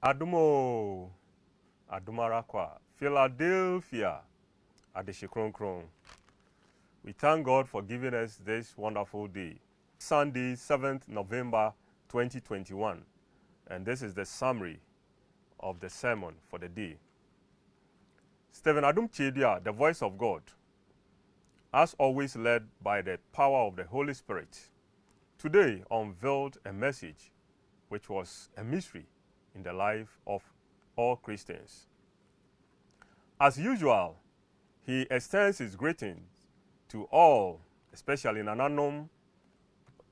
Adumo, Adumarakwa, Philadelphia, Adeshikronkron. We thank God for giving us this wonderful day. Sunday, 7th November 2021. And this is the summary of the sermon for the day. Adom Kyei-Duah, the voice of God, as always led by the power of the Holy Spirit, today unveiled a message which was a mystery in the life of all Christians. As usual, he extends his greetings to all, especially Nananum,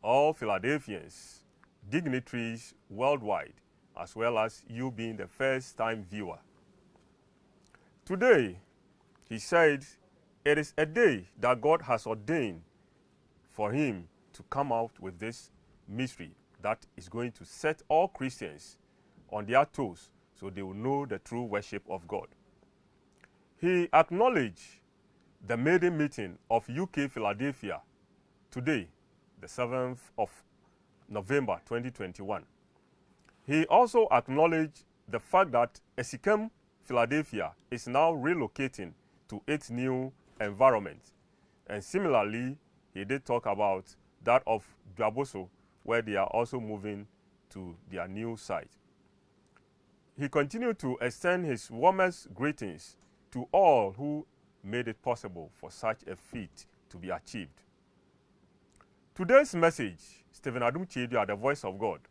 all Philadelphians, dignitaries worldwide, as well as you being the first-time viewer. Today, he said, it is a day that God has ordained for him to come out with this mystery that is going to set all Christians on their toes so they will know the true worship of God. He acknowledged the maiden meeting of UK Philadelphia today, the 7th of November 2021. He also acknowledged the fact that Esikem Philadelphia is now relocating to its new environment. And similarly, he did talk about that of Dwaboso, where they are also moving to their new site. He continued to extend his warmest greetings to all who made it possible for such a feat to be achieved. Today's message, Adom Kyei-Duah, the voice of God,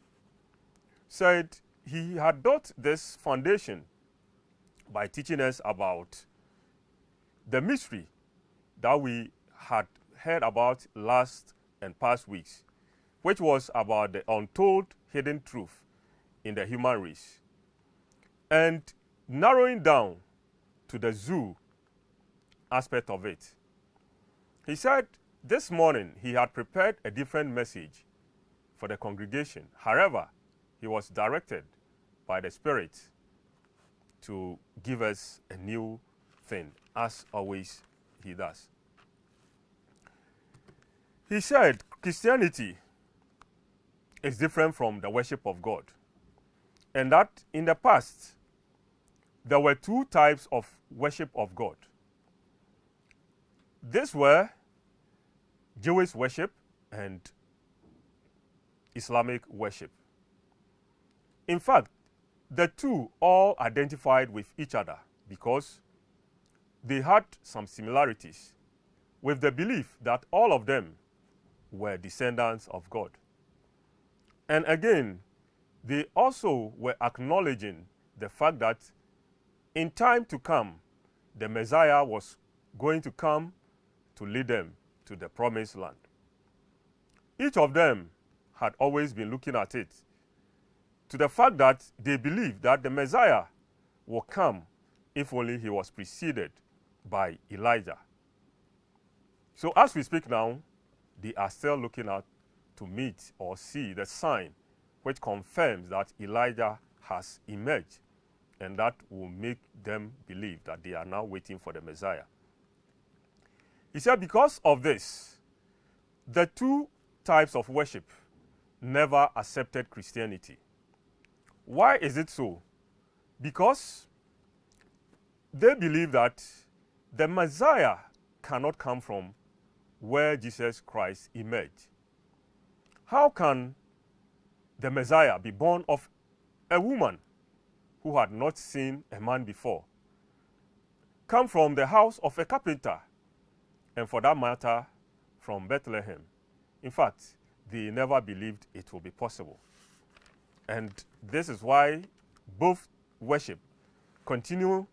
said he had built this foundation by teaching us about the mystery that we had heard about last and past weeks, which was about the untold hidden truth in the human race, and narrowing down to the zoo aspect of it. He said this morning he had prepared a different message for the congregation. However, he was directed by the Spirit to give us a new thing, as always he does. He said Christianity is different from the worship of God, and that in the past there were two types of worship of God. These were Jewish worship and Islamic worship. In fact, the two all identified with each other because they had some similarities with the belief that all of them were descendants of God. And again, they also were acknowledging the fact that in time to come, the Messiah was going to come to lead them to the promised land. Each of them had always been looking at it to the fact that they believed that the Messiah will come if only he was preceded by Elijah. So as we speak now, they are still looking out to meet or see the sign which confirms that Elijah has emerged, and that will make them believe that they are now waiting for the Messiah. He said because of this, the two types of worship never accepted Christianity. Why is it so? Because they believe that the Messiah cannot come from where Jesus Christ emerged. How can the Messiah be born of a woman who had not seen a man before, come from the house of a carpenter, and for that matter, from Bethlehem? In fact, they never believed it would be possible. And this is why both worship continue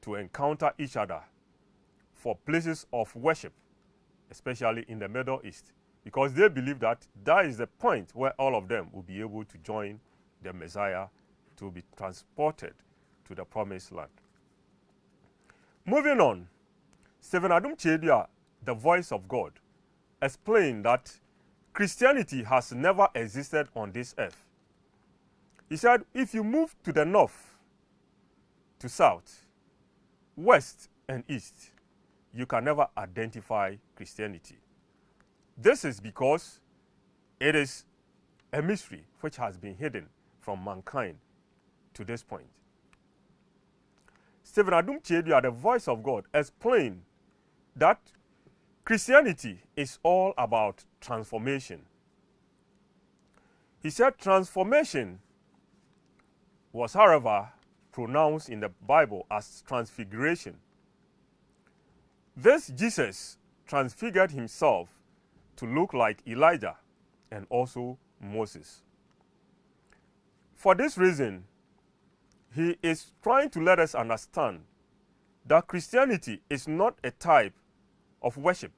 to encounter each other for places of worship, especially in the Middle East, because they believe that that is the point where all of them will be able to join the Messiah to be transported to the promised land. Moving on, Adom Kyei-Duah, the voice of God, explained that Christianity has never existed on this earth. He said, if you move to the north, to south, west, and east, you can never identify Christianity. This is because it is a mystery which has been hidden from mankind to this point. Stephen Adom Kyei-Duah, the voice of God, explained that Christianity is all about transformation. He said transformation was, however, pronounced in the Bible as transfiguration. This Jesus transfigured himself to look like Elijah and also Moses. For this reason, he is trying to let us understand that Christianity is not a type of worship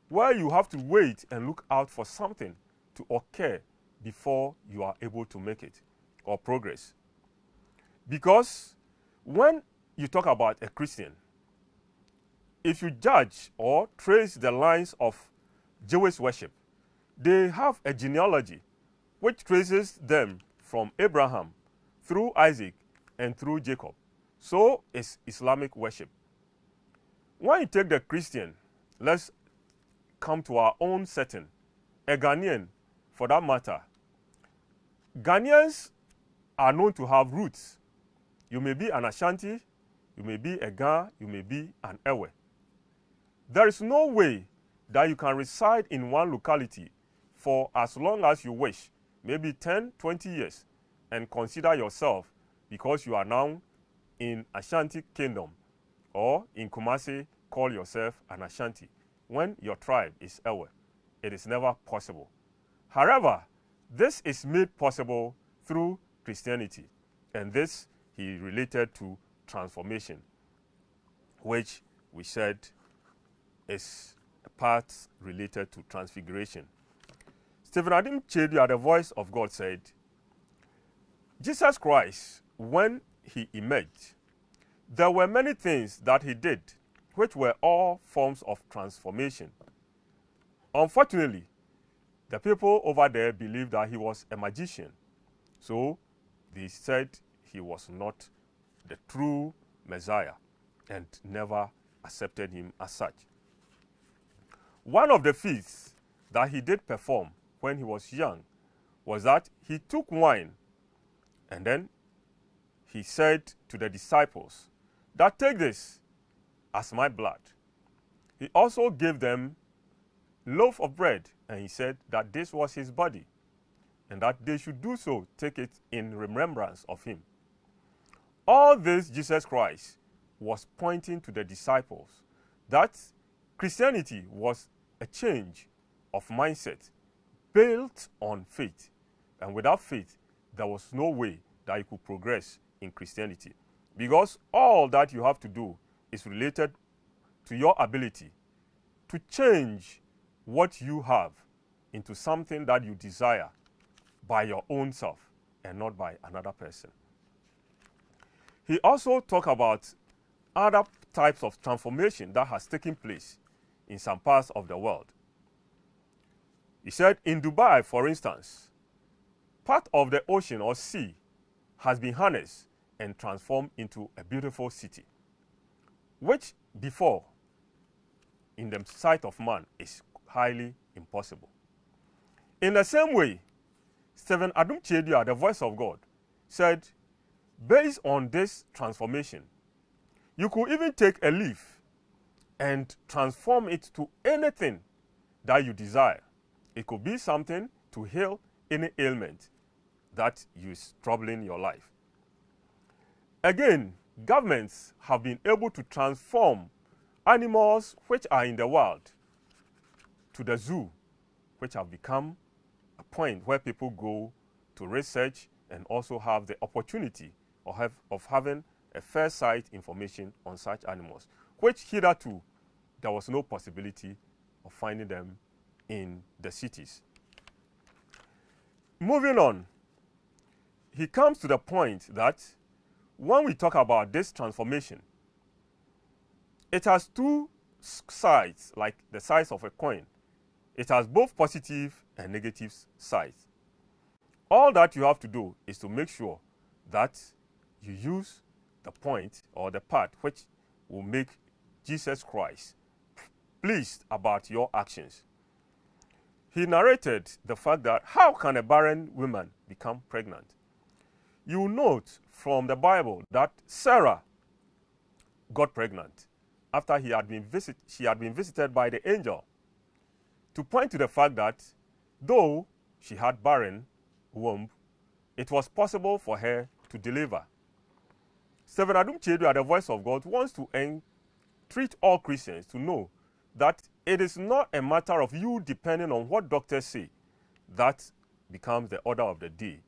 where you have to wait and look out for something to occur before you are able to make it or progress. Because when you talk about a Christian, if you judge or trace the lines of Jewish worship, they have a genealogy which traces them from Abraham through Isaac and through Jacob. So is Islamic worship. When you take the Christian, let's come to our own setting, a Ghanaian for that matter. Ghanaians are known to have roots. You may be an Ashanti, you may be a Ga, you may be an Ewe. There is no way that you can reside in one locality for as long as you wish, maybe 10, 20 years, and consider yourself, because you are now in Ashanti Kingdom, or in Kumasi, call yourself an Ashanti, when your tribe is Ewe. It is never possible. However, this is made possible through Christianity, and this he related to transformation, which we said is a part related to transfiguration. Stephen Adom Kyei-Duah, the voice of God, said, Jesus Christ, when he emerged, there were many things that he did which were all forms of transformation. Unfortunately, the people over there believed that he was a magician, so they said he was not the true Messiah and never accepted him as such. One of the feats that he did perform when he was young was that he took wine and then he said to the disciples that take this as my blood. He also gave them loaf of bread and he said that this was his body and that they should do so, take it in remembrance of him. All this Jesus Christ was pointing to the disciples that Christianity was a change of mindset built on faith. And without faith, there was no way that you could progress in Christianity. Because all that you have to do is related to your ability to change what you have into something that you desire by your own self and not by another person. He also talked about other types of transformation that has taken place in some parts of the world. He said in Dubai, for instance, part of the ocean or sea has been harnessed and transformed into a beautiful city, which before, in the sight of man, is highly impossible. In the same way, Stephen Adom Kyei-Duah, the voice of God, said, based on this transformation, you could even take a leaf and transform it to anything that you desire. It could be something to heal any ailment that is troubling your life. Again, governments have been able to transform animals which are in the wild to the zoo, which have become a point where people go to research and also have the opportunity of having a first-sight information on such animals, which hitherto there was no possibility of finding them in the cities. Moving on, he comes to the point that when we talk about this transformation, it has two sides, like the size of a coin. It has both positive and negative sides. All that you have to do is to make sure that you use the point or the part which will make Jesus Christ pleased about your actions. He narrated the fact that how can a barren woman become pregnant? You note from the Bible that Sarah got pregnant after she had been visited by the angel, to point to the fact that though she had barren womb, it was possible for her to deliver. Stephen Adom Kyei-Duah, the voice of God, wants to treat all Christians to know that it is not a matter of you depending on what doctors say that becomes the order of the day,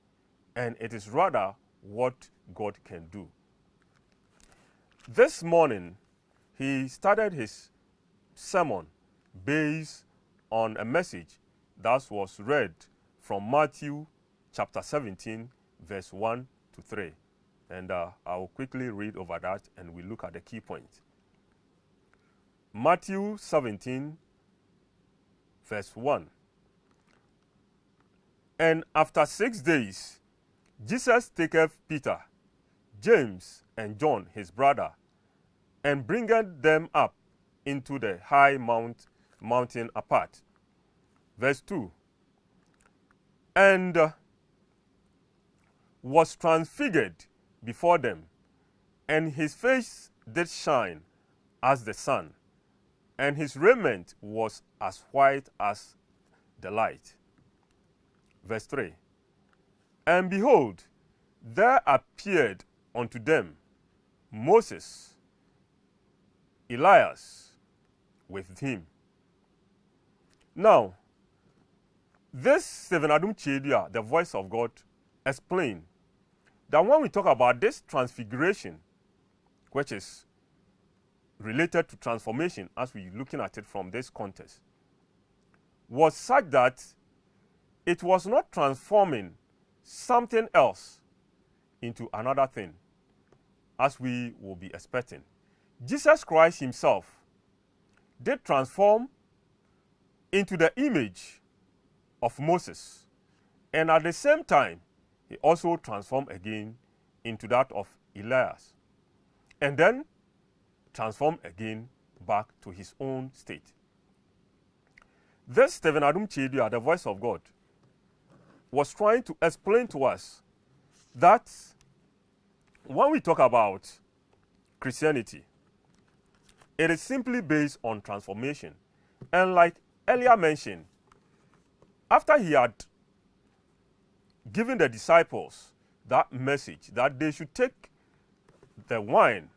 and it is rather what God can do. This morning, he started his sermon based on a message that was read from Matthew chapter 17, verse 1 to 3. And I will quickly read over that and we look at the key points. Matthew 17, verse 1. And after 6 days, Jesus taketh Peter, James, and John his brother, and bringeth them up into the high mountain apart. Verse 2. And was transfigured before them, and his face did shine as the sun, and his raiment was as white as the light. Verse 3. And behold, there appeared unto them Moses, Elias with him. Now, this Stephen Adom Kyei-Duah, the voice of God, explained that when we talk about this transfiguration, which is related to transformation as we're looking at it from this context, was such that it was not transforming something else into another thing, as we will be expecting. Jesus Christ himself did transform into the image of Moses, and at the same time, he also transformed again into that of Elias, and then transformed again back to his own state. This Stephen Adom Kyei-Duah, the voice of God, was trying to explain to us that when we talk about Christianity, it is simply based on transformation. And like earlier mentioned, after he had given the disciples that message that they should take the wine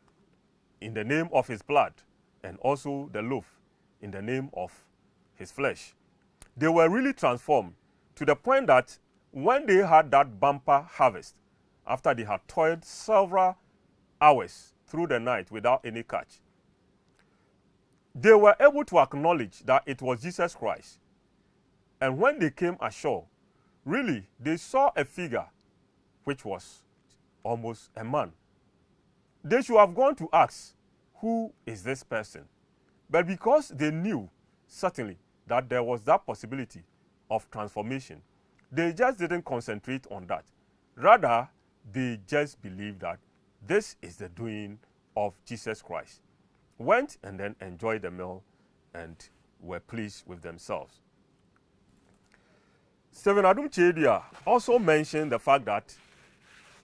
in the name of his blood and also the loaf in the name of his flesh, they were really transformed to the point that when they had that bumper harvest, after they had toiled several hours through the night without any catch, they were able to acknowledge that it was Jesus Christ. And when they came ashore, really, they saw a figure which was almost a man. They should have gone to ask, who is this person? But because they knew certainly that there was that possibility of transformation, they just didn't concentrate on that. Rather, they just believed that this is the doing of Jesus Christ. Went and then enjoyed the meal and were pleased with themselves. Stephen Adom Kyei-Duah also mentioned the fact that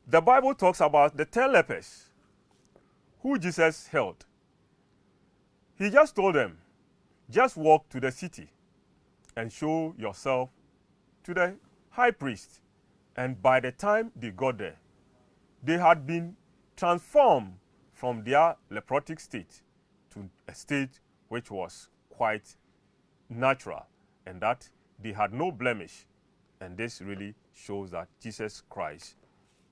the Bible talks about the 10 lepers who Jesus healed. He just told them, just walk to the city and show yourself to the high priest. And by the time they got there, they had been transformed from their leprotic state to a state which was quite natural, and that they had no blemish. And this really shows that Jesus Christ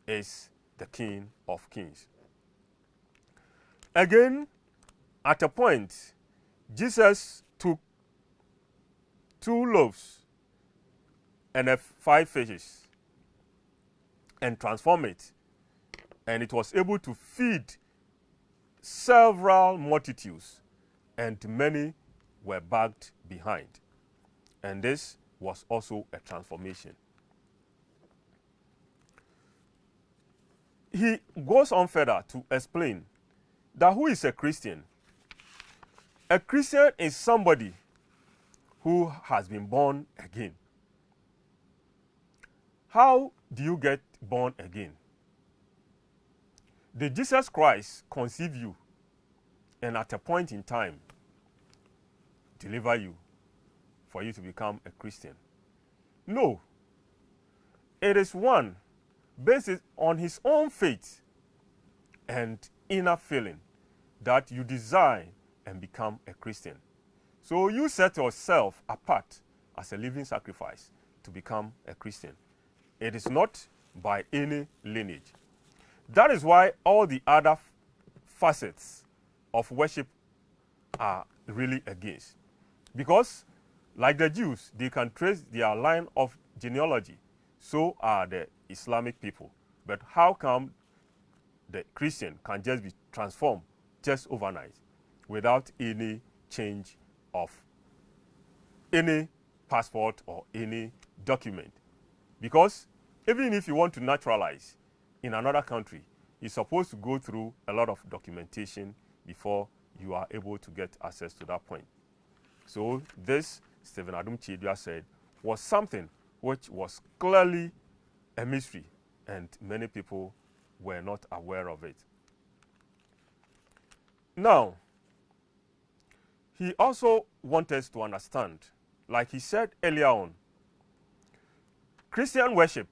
is the King of Kings. Again, at a point, Jesus took 2 loaves and 5 fishes and transformed it, and it was able to feed several multitudes, and many were bagged behind. And this was also a transformation. He goes on further to explain that who is a Christian? A Christian is somebody who has been born again. How do you get born again? Did Jesus Christ conceive you and at a point in time deliver you for you to become a Christian? No. It is one based on his own faith and inner feeling that you desire and become a Christian. So you set yourself apart as a living sacrifice to become a Christian. It is not by any lineage. That is why all the other facets of worship are really against. Because, like the Jews, they can trace their line of genealogy. So are the Islamic people. But how come the Christian can just be transformed just overnight without any change of any passport or any document? Because even if you want to naturalize in another country, you're supposed to go through a lot of documentation before you are able to get access to that point. So this, Stephen Adom Kyei-Duah said, was something which was clearly a mystery, and many people were not aware of it. Now, he also wanted us to understand, like he said earlier on, Christian worship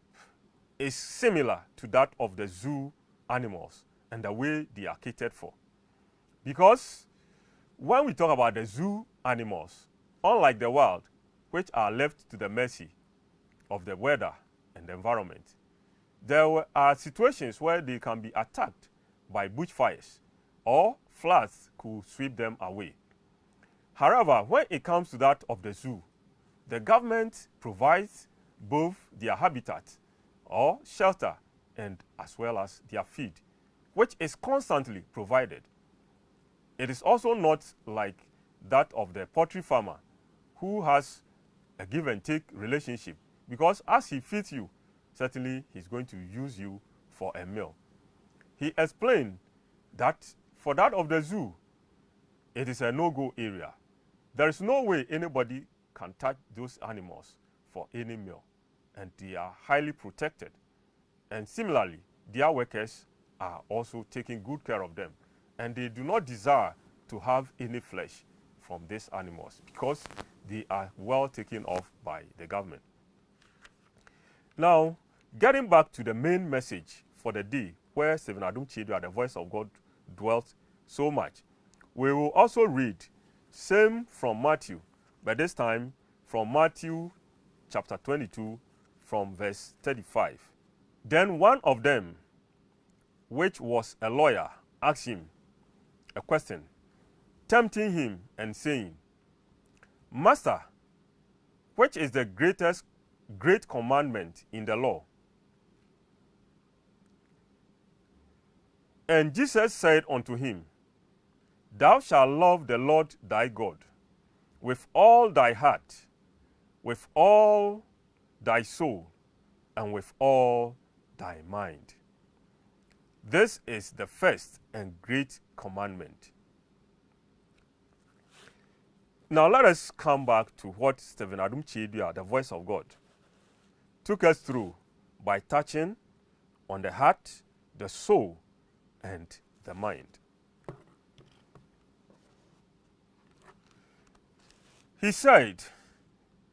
is similar to that of the zoo animals and the way they are catered for. Because when we talk about the zoo animals, unlike the wild, which are left to the mercy of the weather and the environment, there are situations where they can be attacked by bushfires or floods could sweep them away. However, when it comes to that of the zoo, the government provides both their habitat or shelter and as well as their feed, which is constantly provided. It is also not like that of the poultry farmer who has a give and take relationship, because as he feeds you, certainly he's going to use you for a meal. He explained that for that of the zoo, it is a no-go area. There is no way anybody can touch those animals for any meal, and they are highly protected. And similarly, their workers are also taking good care of them, and they do not desire to have any flesh from these animals because they are well taken off by the government. Now, getting back to the main message for the day where Stephen Adom Kyei-Duah, the voice of God, dwelt so much, we will also read same from Matthew, but this time from Matthew chapter 22 from verse 35. Then one of them, which was a lawyer, asked him a question, tempting him and saying, Master, which is the great commandment in the law? And Jesus said unto him, Thou shalt love the Lord thy God with all thy heart, with all thy soul, and with all thy mind. This is the first and great commandment. Now let us come back to what Stephen Adom Kyei-Duah, the voice of God, took us through by touching on the heart, the soul, and the mind. He said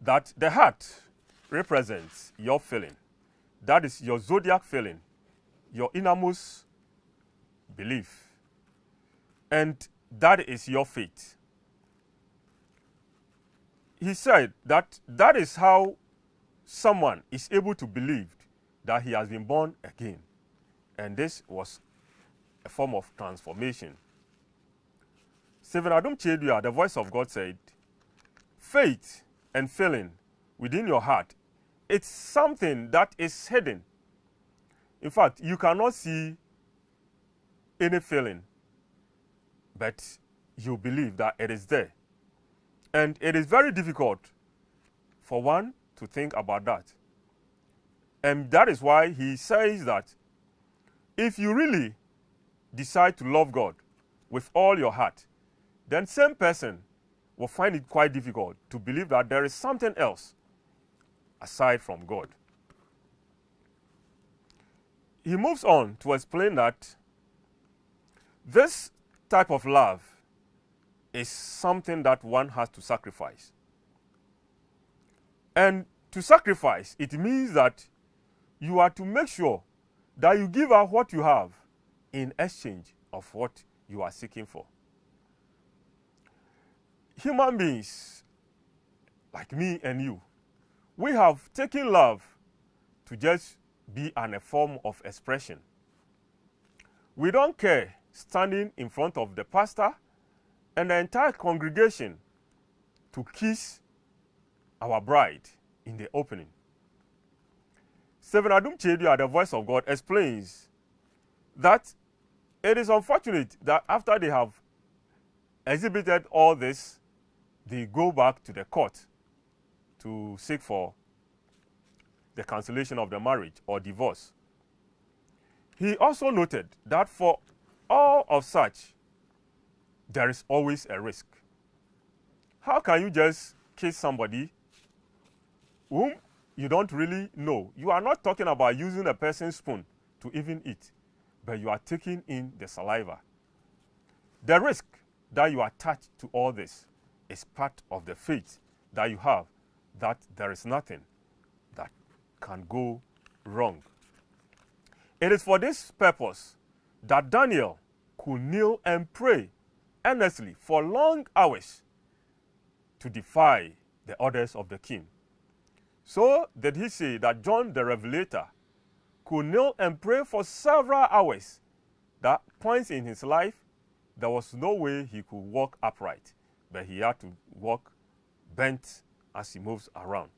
that the heart represents your feeling. That is your zodiac feeling, your innermost belief. And that is your faith. He said that that is how someone is able to believe that he has been born again. And this was a form of transformation. Stephen Adom Kyei-Duah, the voice of God, said, faith and feeling within your heart, it's something that is hidden. In fact, you cannot see any feeling, but you believe that it is there. And it is very difficult for one to think about that. And that is why he says that if you really decide to love God with all your heart, then same person will find it quite difficult to believe that there is something else aside from God. He moves on to explain that This type of love is something that one has to sacrifice. And to sacrifice, it means that you are to make sure that you give out what you have in exchange of what you are seeking for. Human beings, like me and you, we have taken love to just be a form of expression. We don't care standing in front of the pastor and the entire congregation to kiss our bride in the opening. Stephen Adom Kyei-Duah, the voice of God, explains that it is unfortunate that after they have exhibited all this, they go back to the court to seek for the cancellation of the marriage or divorce. He also noted that for all of such, there is always a risk. How can you just kiss somebody whom you don't really know? You are not talking about using a person's spoon to even eat, but you are taking in the saliva. The risk that you attach to all this is part of the faith that you have, that there is nothing that can go wrong. It is for this purpose that Daniel could kneel and pray earnestly for long hours to defy the orders of the king. So did he say that John the Revelator could kneel and pray for several hours. That points in his life, there was no way he could walk upright, but he had to walk bent as he moves around.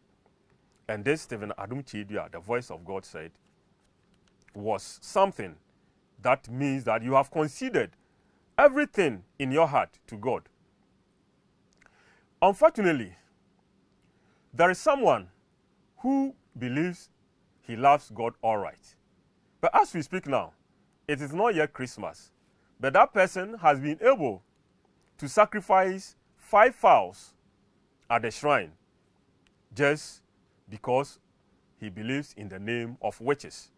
And this, Stephen Adom Kyei-Duah, the voice of God, said, was something that means that you have considered everything in your heart to God. Unfortunately, there is someone who believes he loves God all right. But as we speak now, it is not yet Christmas, but that person has been able to sacrifice 5 fowls at the shrine just because he believes in the name of witches.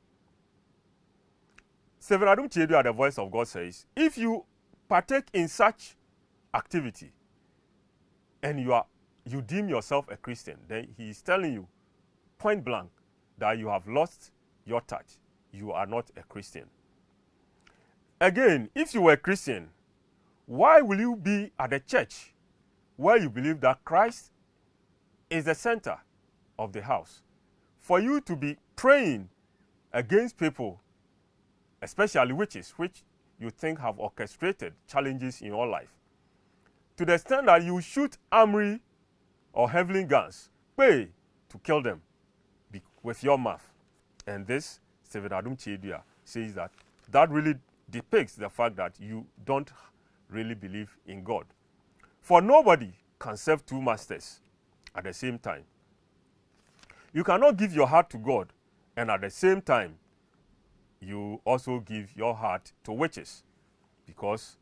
Stephen Adom Kyei-Duah, the voice of God, says, if you partake in such activity and you deem yourself a Christian, then he is telling you point blank that you have lost your touch. You are not a Christian. Again, if you were a Christian, why will you be at a church where you believe that Christ is the center of the house? For you to be praying against people, especially witches, which you think have orchestrated challenges in your life, to the extent that you shoot armory or heavenly guns, pay to kill them with your mouth. And this, Stephen Adom Kyei-Duah, says that that really depicts the fact that you don't really believe in God. For nobody can serve 2 masters at the same time. You cannot give your heart to God and at the same time you also give your heart to witches, because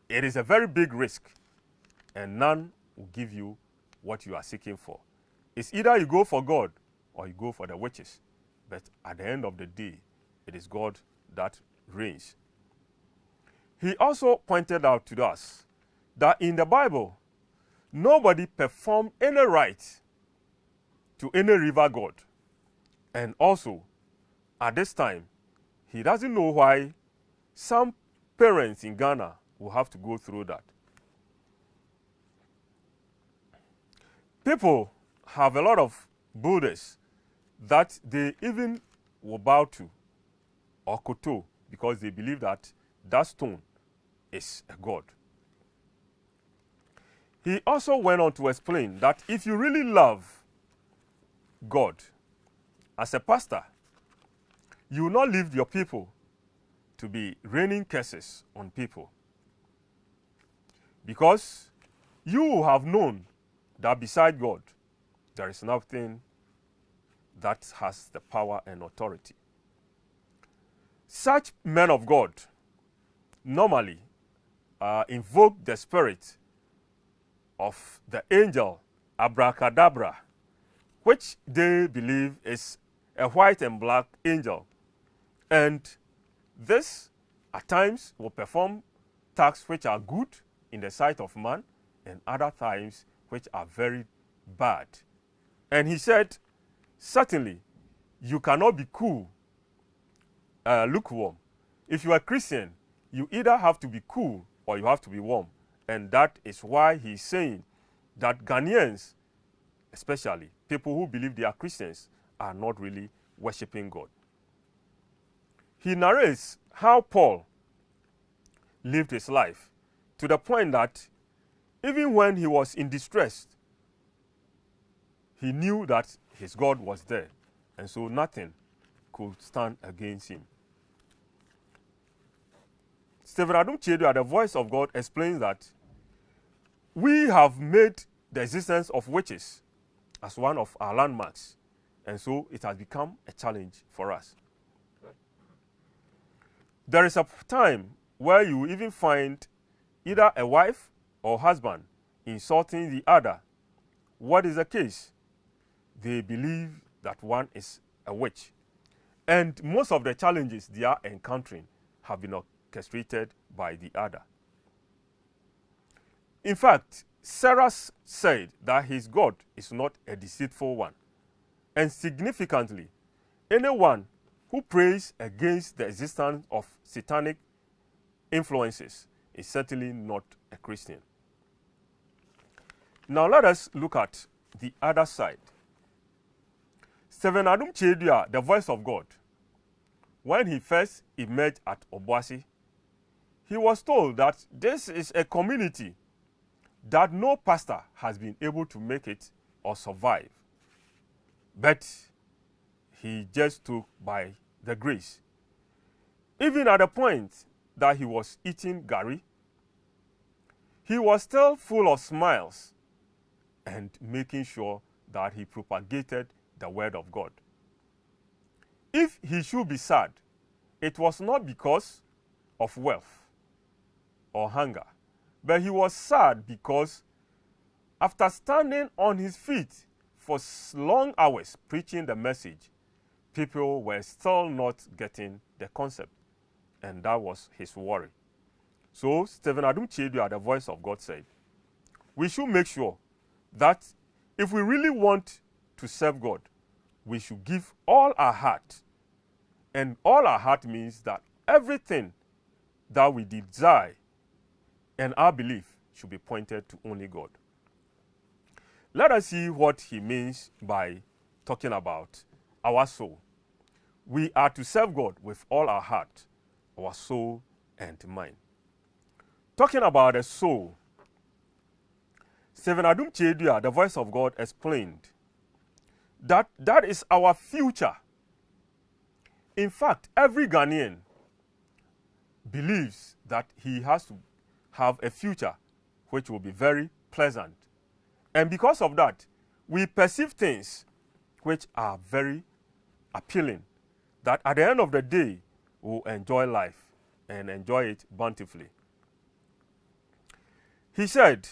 it is a very big risk and none will give you what you are seeking for. It's either you go for God or you go for the witches. But at the end of the day, it is God that reigns. He also pointed out to us that in the Bible, nobody performed any rite to any river god. And also, at this time, he doesn't know why some parents in Ghana will have to go through that. People have a lot of Buddhas that they even will bow to or koto because they believe that that stone is a god. He also went on to explain that if you really love God, as a pastor, you will not leave your people to be raining curses on people, because you have known that beside God, there is nothing that has the power and authority. Such men of God normally invoke the spirit of the angel Abracadabra, which they believe is a white and black angel. And this, at times, will perform tasks which are good in the sight of man, and other times which are very bad. And he said, certainly, you cannot be lukewarm. If you are a Christian, you either have to be cool or you have to be warm. And that is why he's saying that Ghanaians, especially people who believe they are Christians, are not really worshiping God. He narrates how Paul lived his life to the point that even when he was in distress, he knew that his God was there, and so nothing could stand against him. Stephen Adom Kyei-Duah, the voice of God, explains that we have made the existence of witches as one of our landmarks, and so it has become a challenge for us. There is a time where you even find either a wife or husband insulting the other. What is the case? They believe that one is a witch. And most of the challenges they are encountering have been orchestrated by the other. In fact, Sarah said that his God is not a deceitful one. And significantly, anyone who prays against the existence of satanic influences is certainly not a Christian. Now let us look at the other side. Stephen Adom Kyei-Duah, the voice of God, when he first emerged at Obuasi, he was told that this is a community that no pastor has been able to make it or survive. But he just took by the grace. Even at the point that he was eating gari, he was still full of smiles and making sure that he propagated the word of God. If he should be sad, it was not because of wealth or hunger, but he was sad because after standing on his feet for long hours preaching the message, people were still not getting the concept, and that was his worry. So Stephen Adom Kyei-Duah, the voice of God, said, we should make sure that if we really want to serve God, we should give all our heart. And all our heart means that everything that we desire and our belief should be pointed to only God. Let us see what he means by talking about our soul. We are to serve God with all our heart, our soul, and mind. Talking about the soul, Stephen Adom Kyei-Duah, the voice of God, explained that that is our future. In fact, every Ghanaian believes that he has to have a future which will be very pleasant. And because of that, we perceive things which are very appealing, that at the end of the day, we'll enjoy life and enjoy it bountifully. He said,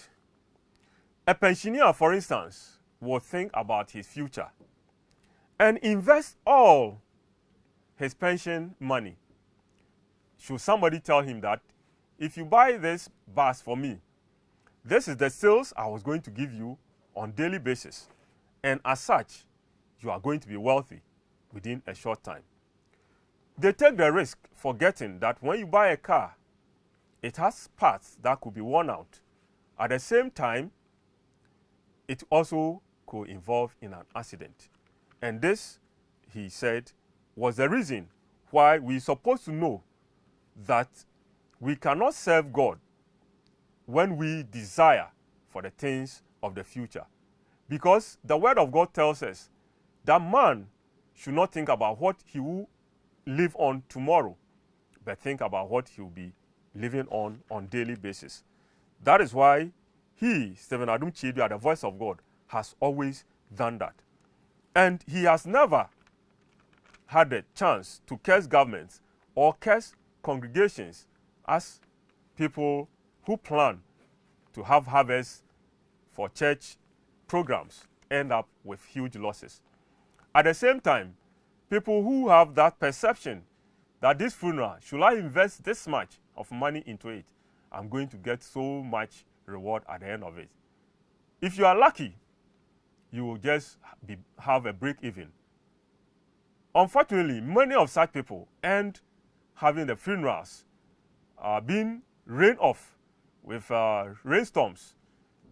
a pensioner, for instance, will think about his future and invest all his pension money. Should somebody tell him that if you buy this bus for me, this is the sales I was going to give you on daily basis, and as such, you are going to be wealthy within a short time. They take the risk forgetting that when you buy a car, it has parts that could be worn out. At the same time, it also could involve in an accident. And this, he said, was the reason why we're supposed to know that we cannot serve God when we desire for the things of the future. Because the word of God tells us that man should not think about what he will live on tomorrow, but think about what he will be living on daily basis. That is why he, Stephen Adom Kyei-Duah, the voice of God, has always done that. And he has never had a chance to curse governments or curse congregations as people who plan to have harvests for church programs end up with huge losses. At the same time, people who have that perception that this funeral, should I invest this much of money into it? I'm going to get so much reward at the end of it. If you are lucky, you will just have a break even. Unfortunately, many of such people end having the funerals being rained off with rainstorms,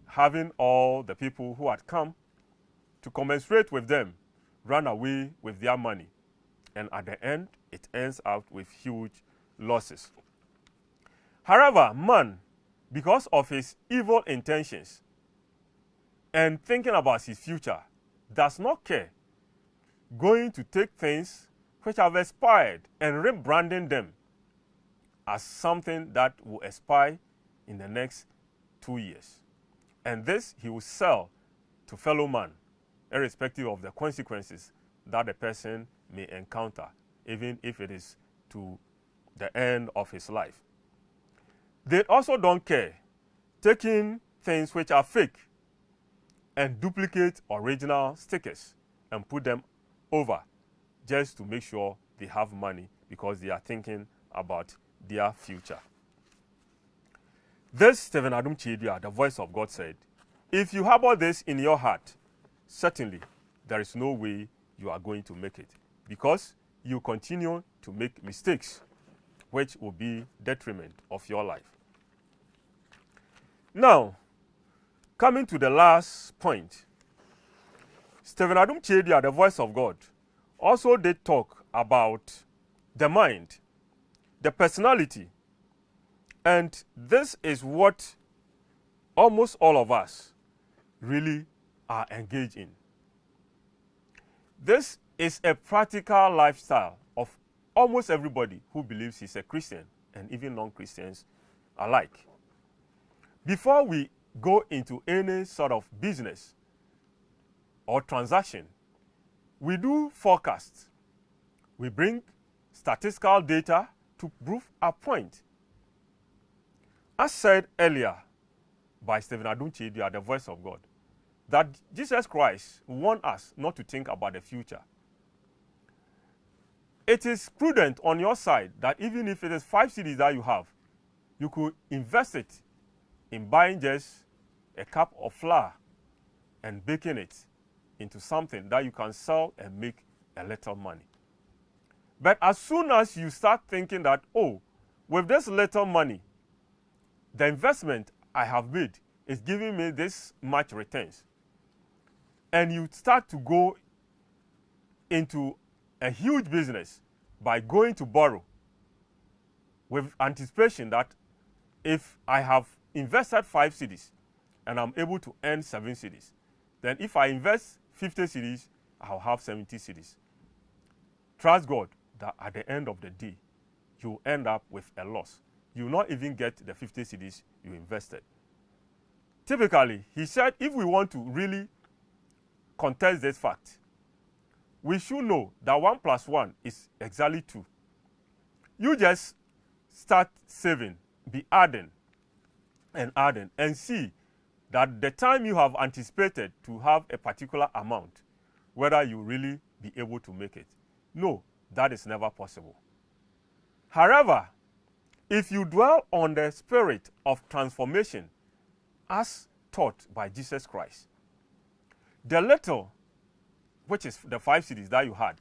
having all the people who had come to commensurate with them run away with their money. And at the end, it ends out with huge losses. However, man, because of his evil intentions and thinking about his future, does not care, going to take things which have expired and rebranding them as something that will expire in the next 2 years. And this he will sell to fellow man, irrespective of the consequences that the person may encounter, even if it is to the end of his life. They also don't care, taking things which are fake and duplicate original stickers and put them over just to make sure they have money because they are thinking about their future. This Stephen Adom Kyei-Duah, the voice of God, said, if you harbor this in your heart, certainly there is no way you are going to make it, because you continue to make mistakes which will be detriment of your life. Now, coming to the last point, Stephen Adom Kyei-Duah, the voice of God, also did talk about the mind, the personality, and this is what almost all of us really are engaged in. This is a practical lifestyle of almost everybody who believes he's a Christian, and even non-Christians alike. Before we go into any sort of business or transaction, we do forecasts. We bring statistical data to prove a point. As said earlier by Stephen Adom Kyei-Duah, the voice of God, that Jesus Christ warned us not to think about the future. It is prudent on your side that even if it is 5 cedis that you have, you could invest it in buying just a cup of flour and baking it into something that you can sell and make a little money. But as soon as you start thinking that, oh, with this little money, the investment I have made is giving me this much returns, and you start to go into a huge business by going to borrow with anticipation that if I have invested 5 cedis and I'm able to earn 7 cedis, then if I invest 50 cedis, I'll have 70 cedis. Trust God that at the end of the day, you end up with a loss. You will not even get the 50 cedis you invested. Typically, he said, if we want to really contest this fact, we should know that 1 plus 1 is exactly 2. You just start saving, be adding, and see that the time you have anticipated to have a particular amount, whether you really be able to make it. No, that is never possible. However, if you dwell on the spirit of transformation as taught by Jesus Christ, the little, which is the 5 cedis that you had,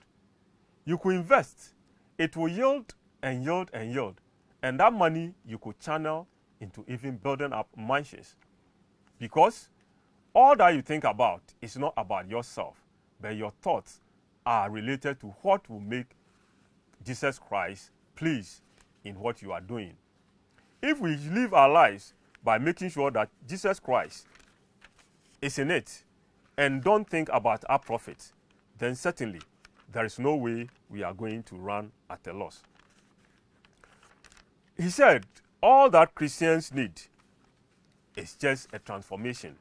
you could invest. It will yield and yield and yield. And that money you could channel into even building up mansions. Because all that you think about is not about yourself, but your thoughts are related to what will make Jesus Christ pleased in what you are doing. If we live our lives by making sure that Jesus Christ is in it and don't think about our profit, then certainly there is no way we are going to run at a loss. He said, all that Christians need is just a transformation.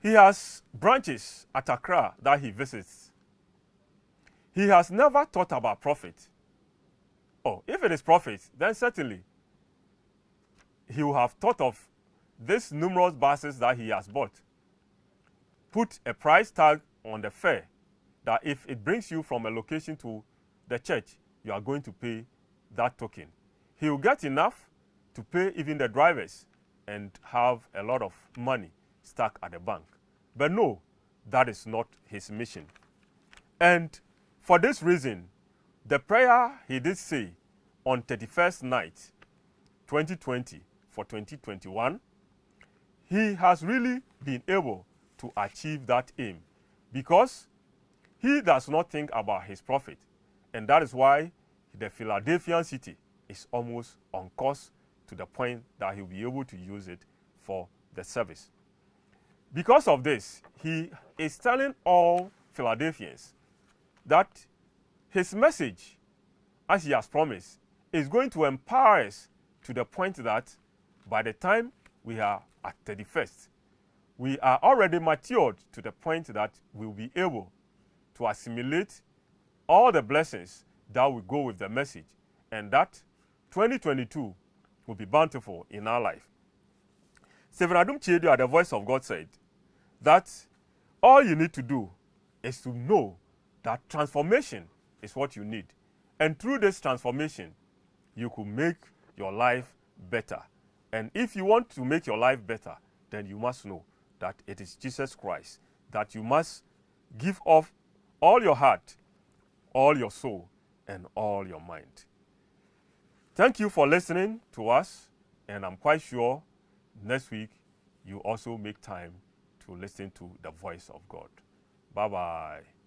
He has branches at Accra that he visits. He has never thought about profit. Oh, if it is profit, then certainly he will have thought of these numerous buses that he has bought. Put a price tag on the fare that if it brings you from a location to the church, you are going to pay that token. He will get enough to pay even the drivers and have a lot of money stuck at the bank. But no, that is not his mission. And for this reason, the prayer he did say on 31st night, 2020 for 2021, he has really been able to achieve that aim because he does not think about his profit. And that is why the Philadelphian city is almost on course to the point that he'll be able to use it for the service. Because of this, he is telling all Philadelphians that his message, as he has promised, is going to empower us to the point that by the time we are at 31st, we are already matured to the point that we will be able to assimilate all the blessings that will go with the message, and that 2022 will be bountiful in our life. Adom Kyei-Duah, the voice of God, said that all you need to do is to know that transformation is what you need. And through this transformation, you could make your life better. And if you want to make your life better, then you must know that it is Jesus Christ, that you must give off all your heart, all your soul, and all your mind. Thank you for listening to us, and I'm quite sure next week you also make time to listen to the voice of God. Bye-bye.